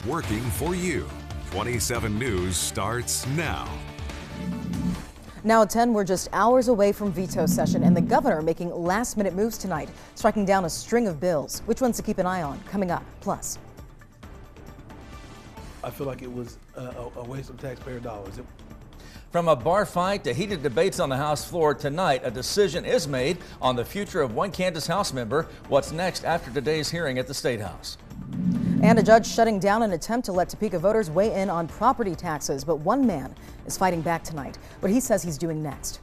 working for you. 27 News starts now. Now at 10, we're just hours away from veto session and the governor making last-minute moves tonight, striking down a string of bills. Which ones to keep an eye on? Coming up. Plus, I feel like it was a waste of taxpayer dollars. From a bar fight to heated debates on the House floor tonight, a decision is made on the future of one Kansas House member. What's next after today's hearing at the Statehouse? And a judge shutting down an attempt to let Topeka voters weigh in on property taxes. But one man is fighting back tonight. What he says he's doing next.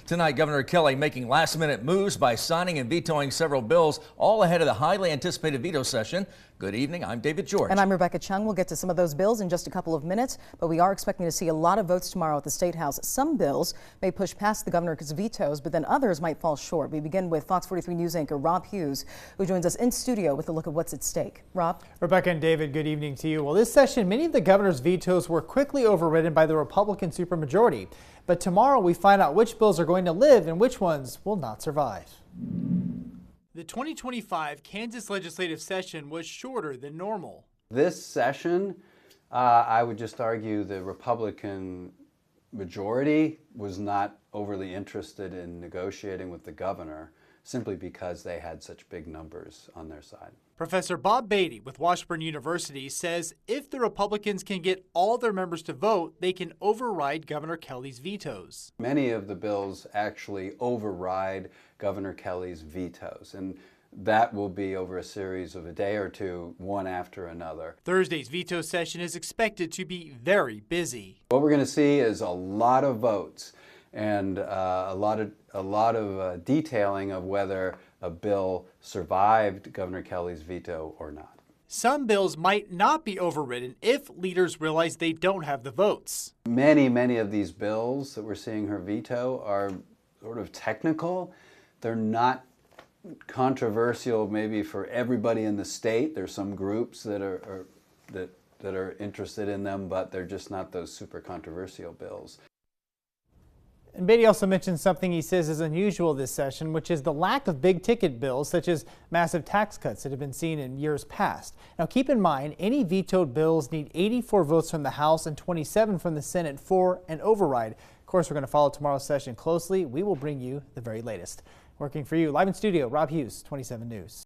Tonight, Governor Kelly making last-minute moves by signing and vetoing several bills, all ahead of the highly anticipated veto session. Good evening. I'm David George. And I'm Rebecca Chung. We'll get to some of those bills in just a couple of minutes, but we are expecting to see a lot of votes tomorrow at the Statehouse. Some bills may push past the governor's vetoes, but then others might fall short. We begin with Fox 43 News anchor Rob Hughes, who joins us in studio with a look at what's at stake. Rob? Rebecca and David, good evening to you. Well, this session, many of the governor's vetoes were quickly overridden by the Republican supermajority. But tomorrow we find out which bills are going to live and which ones will not survive. The 2025 Kansas legislative session was shorter than normal. This session, I would just argue the Republican majority was not overly interested in negotiating with the governor simply because they had such big numbers on their side. Professor Bob Beatty with Washburn University says if the Republicans can get all their members to vote, they can override Governor Kelly's vetoes. Many of the bills actually override Governor Kelly's vetoes, and that will be over a series of a day or two, one after another. Thursday's veto session is expected to be very busy. What we're going to see is a lot of votes and a lot of detailing of whether a bill survived Governor Kelly's veto or not. Some bills might not be overridden if leaders realize they don't have the votes. Many of these bills that we're seeing her veto are sort of technical. They're not controversial maybe for everybody in the state. There's some groups that are interested in them, but they're just not those super controversial bills. And Beatty also mentioned something he says is unusual this session, which is the lack of big ticket bills such as massive tax cuts that have been seen in years past. Now keep in mind, any vetoed bills need 84 votes from the House and 27 from the Senate for an override. Of course, we're going to follow tomorrow's session closely. We will bring you the very latest. Working for you live in studio, Rob Hughes, 27 News.